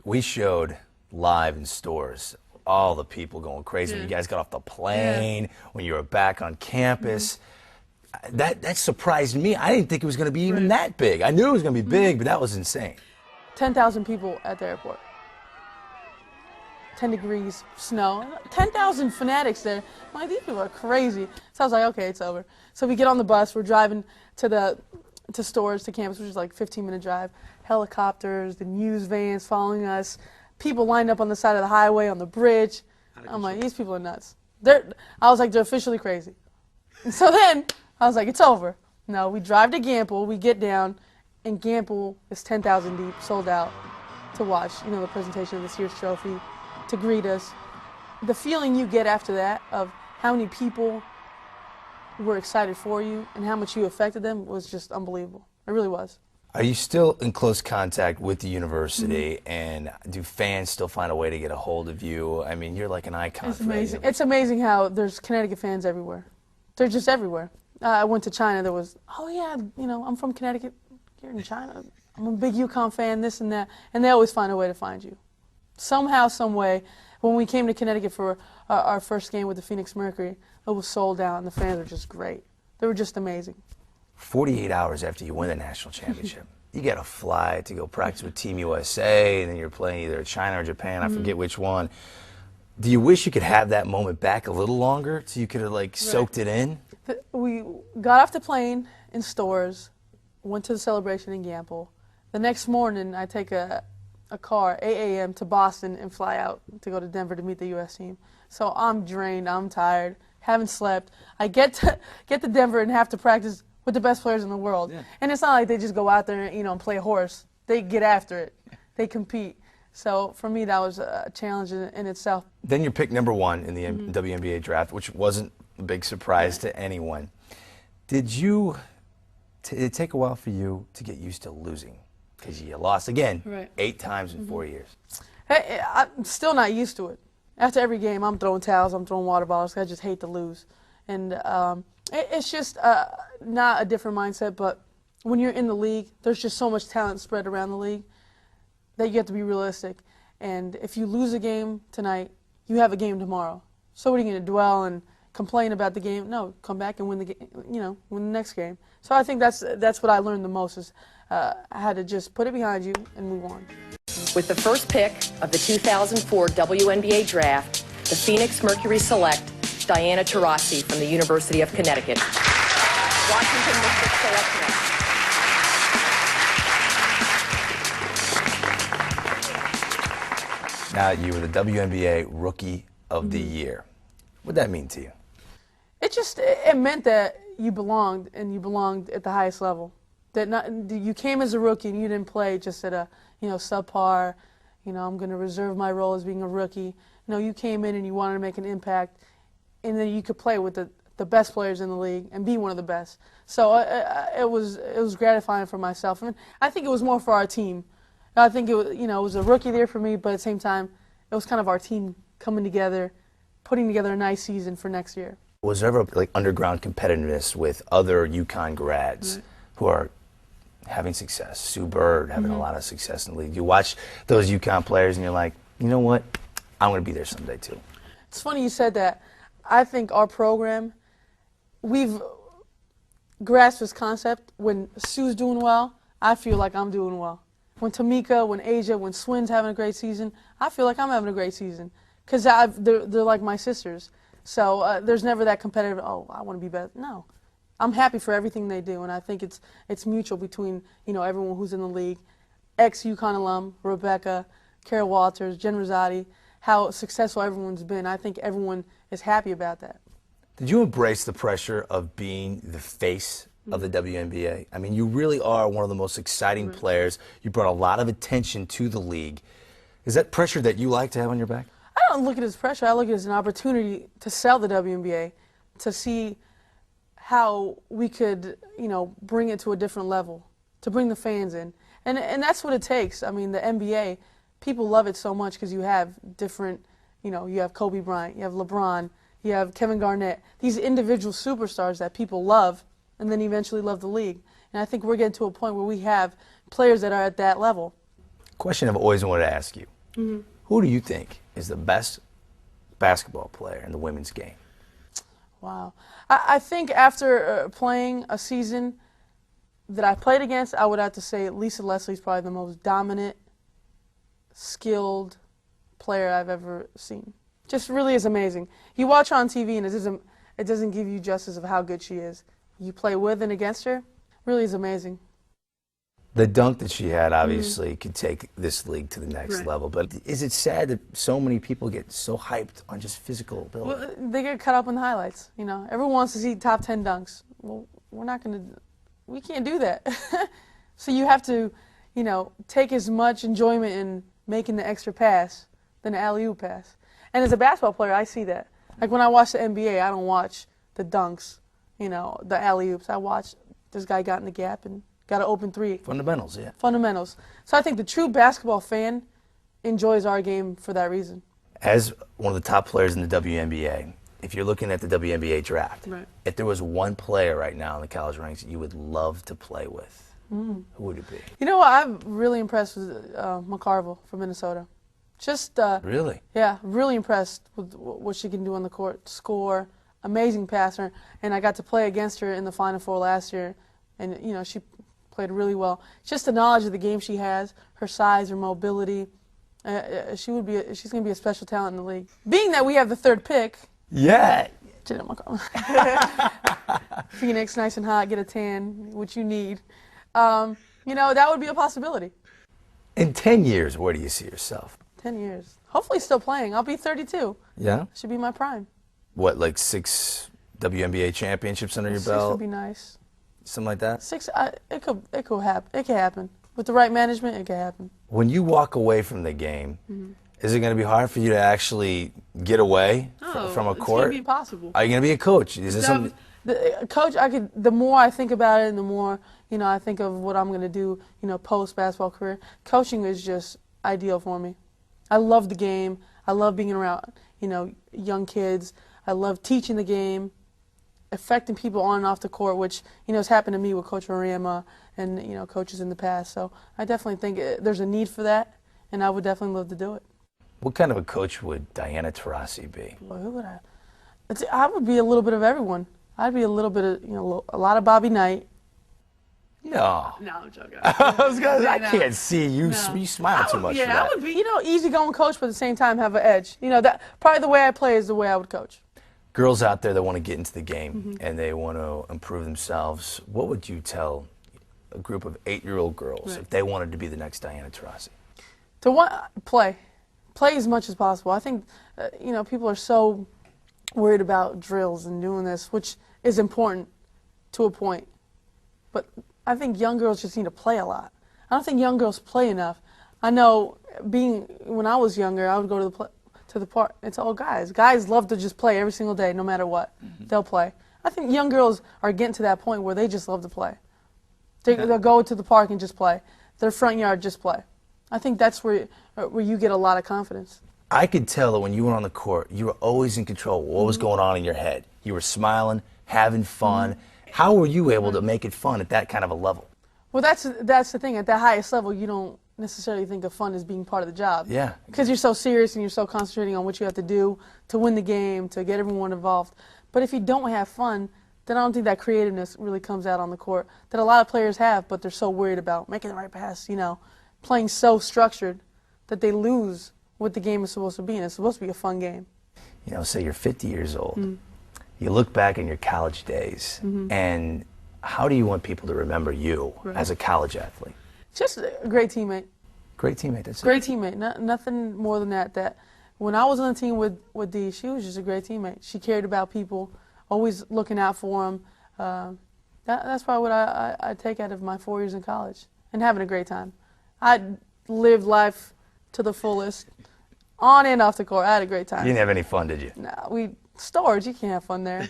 We showed live in stores all the people going crazy when you guys got off the plane, when you were back on campus. That surprised me. I didn't think it was going to be even that big. I knew it was going to be big, but that was insane. 10,000 people at the airport. 10 degrees, snow, 10,000 fanatics there. I'm like, these people are crazy. So I was like, okay, it's over. So we get on the bus, we're driving to stores, to campus, which is like a 15-minute drive. Helicopters, the news vans following us, people lined up on the side of the highway, on the bridge. I'm like, these people are nuts. I was like, they're officially crazy. And so then I was like, it's over. No, we drive to Gamble, we get down, and Gamble is 10,000 deep, sold out, to watch, the presentation of the Sears Trophy, to greet us. The feeling you get after that of how many people were excited for you and how much you affected them was just unbelievable. It really was. Are you still in close contact with the university, and do fans still find a way to get a hold of you? I mean, you're like an icon. It's amazing. It's amazing how there's Connecticut fans everywhere. They're just everywhere. I went to China. There was, oh yeah, I'm from Connecticut. You're in China. I'm a big UConn fan, this and that. And they always find a way to find you. Somehow, some way, when we came to Connecticut for our first game with the Phoenix Mercury, it was sold out, and the fans were just great. They were just amazing. 48 hours after you win the national championship, you get a flight to go practice with Team USA, and then you're playing either China or Japan, I forget which one. Do you wish you could have that moment back a little longer so you could have soaked it in? We got off the plane in stores, went to the celebration in Gamble. The next morning, I take a car, 8 a.m. to Boston and fly out to go to Denver to meet the U.S. team. So I'm drained, I'm tired, haven't slept. I get to Denver and have to practice with the best players in the world. Yeah. And it's not like they just go out there and play horse. They get after it. They compete. So for me, that was a challenge in itself. Then you're picked number 1 in the WNBA draft, which wasn't a big surprise to anyone. Did it take a while for you to get used to losing? Because you lost again 8 times in 4 years. Hey, I'm still not used to it. After every game, I'm throwing towels, I'm throwing water bottles. I just hate to lose. And it's just not a different mindset, but when you're in the league, there's just so much talent spread around the league that you have to be realistic. And if you lose a game tonight, you have a game tomorrow. So what are you going to dwell and complain about the game? No, come back and win the game, win the next game. So I think that's what I learned the most is I had to just put it behind you and move on. With the first pick of the 2004 WNBA draft, the Phoenix Mercury select Diana Taurasi from the University of Connecticut. Washington Mystics select next. Now, you were the WNBA Rookie of the Year. What did that mean to you? It meant that you belonged, and you belonged at the highest level. That you came as a rookie and you didn't play just at a subpar, I'm going to reserve my role as being a rookie. No, you came in and you wanted to make an impact, and then you could play with the best players in the league and be one of the best. So it was gratifying for myself. I mean, I think it was more for our team. I think it was a rookie there for me, but at the same time, it was kind of our team coming together, putting together a nice season for next year. Was there ever underground competitiveness with other UConn grads who are having success? Sue Bird having a lot of success in the league. You watch those UConn players and you're like, you know what? I'm going to be there someday too. It's funny you said that. I think our program, we've grasped this concept. When Sue's doing well, I feel like I'm doing well. When Tamika, when Asia, when Swin's having a great season, I feel like I'm having a great season. Because they're like my sisters. So there's never that competitive, oh, I want to be better. No. I'm happy for everything they do, and I think it's mutual between everyone who's in the league, ex-UConn alum, Rebecca, Carol Walters, Jen Rosati, how successful everyone's been. I think everyone is happy about that. Did you embrace the pressure of being the face of the WNBA? I mean, you really are one of the most exciting players. You brought a lot of attention to the league. Is that pressure that you like to have on your back? I don't look at it as pressure. I look at it as an opportunity to sell the WNBA, to see how we could, bring it to a different level, to bring the fans in. And that's what it takes. I mean, the NBA, people love it so much because you have different, you have Kobe Bryant, you have LeBron, you have Kevin Garnett, these individual superstars that people love and then eventually love the league. And I think we're getting to a point where we have players that are at that level. Question I've always wanted to ask you. Who do you think is the best basketball player in the women's game? Wow. I think after playing a season that I played against, I would have to say Lisa Leslie's probably the most dominant, skilled player I've ever seen. Just really is amazing. You watch her on TV and it doesn't give you justice of how good she is. You play with and against her, really is amazing. The dunk that she had obviously could take this league to the next level, but is it sad that so many people get so hyped on just physical ability? Well, they get caught up in the highlights, you know. Everyone wants to see top 10 dunks. Well, we can't do that. So you have to, you know, take as much enjoyment in making the extra pass than the alley-oop pass. And as a basketball player, I see that. Like when I watch the NBA, I don't watch the dunks, you know, the alley-oops. I watch this guy got in the gap and got an open three. Fundamentals, yeah. Fundamentals. So I think the true basketball fan enjoys our game for that reason. As one of the top players in the WNBA, if you're looking at the WNBA draft, if there was one player right now in the college ranks you would love to play with, who would it be? You know what? I'm really impressed with McCarville from Minnesota. Just Really? Yeah, really impressed with what she can do on the court. Score, amazing passer, and I got to play against her in the Final Four last year, and you know she played really well. Just the knowledge of the game she has, her size, her mobility. She's going to be a special talent in the league. Being that we have the 3rd pick. Yeah. Phoenix, nice and hot, get a tan, which you need. You know, that would be a possibility. In 10 years, where do you see yourself? 10 years. Hopefully still playing. I'll be 32. Yeah? Should be my prime. What, like 6 WNBA championships under your 6 belt? would be nice. Something like that? 6, it could happen. It could happen. With the right management, it could happen. When you walk away from the game, is it going to be hard for you to actually get away from a court? It's going to be impossible. Are you going to be a coach? Is this something? Coach, the more I think about it and the more, you know, I think of what I'm going to do, you know, post-basketball career, coaching is just ideal for me. I love the game. I love being around, you know, young kids. I love teaching the game, affecting people on and off the court, which, you know, has happened to me with Coach Rama and, you know, coaches in the past. So I definitely think there's a need for that, and I would definitely love to do it. What kind of a coach would Diana Taurasi be? Well, who would I would be a little bit of everyone. I'd be a little bit of, you know, a lot of Bobby Knight. No. No, I'm joking. I can't see you. You smile too much for that. I would be, you know, easygoing coach, but at the same time have an edge. You know, that probably the way I play is the way I would coach. Girls out there that want to get into the game and they want to improve themselves, what would you tell a group of 8-year-old girls if they wanted to be the next Diana Taurasi? To play as much as possible. I think, you know, people are so worried about drills and doing this, which is important to a point. But I think young girls just need to play a lot. I don't think young girls play enough. I know when I was younger, I would go to the park. It's all guys. Guys love to just play every single day, no matter what. They'll play. I think young girls are getting to that point where they just love to play. They'll go to the park and just play. Their front yard, just play. I think that's where you get a lot of confidence. I could tell that when you went on the court, you were always in control. What was going on in your head? You were smiling, having fun. How were you able to make it fun at that kind of a level? Well, that's the thing. At that highest level, you don't necessarily think of fun as being part of the job. Yeah. Because you're so serious and you're so concentrating on what you have to do to win the game, to get everyone involved. But if you don't have fun, then I don't think that creativeness really comes out on the court that a lot of players have, but they're so worried about making the right pass, you know, playing so structured that they lose what the game is supposed to be, and it's supposed to be a fun game. You know, say you're 50 years old. You look back on your college days, and how do you want people to remember you as a college athlete? Just a great teammate. Great teammate, that's Great teammate. Nothing more than that. That when I was on the team with Dee, she was just a great teammate. She cared about people, always looking out for them. That's probably what I take out of my 4 years in college, and having a great time. I lived life to the fullest, on and off the court. I had a great time. You didn't have any fun, did you? No, storage, you can't have fun there.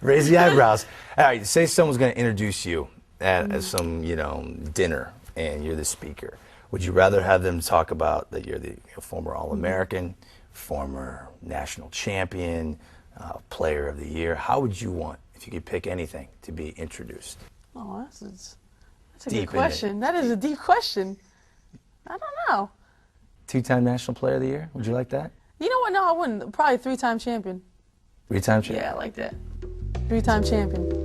Raise the eyebrows. All right, say someone's going to introduce you at some, you know, dinner, and you're the speaker. Would you rather have them talk about that you're the former All-American, former national champion, player of the year? How would you want, if you could pick anything, to be introduced? Oh, that's a good question. That is a deep question. I don't know. 2-time National Player of the Year? Would you like that? You know what? No, I wouldn't. Probably 3-time champion. 3-time champion? Yeah, I like that. 3-time champion.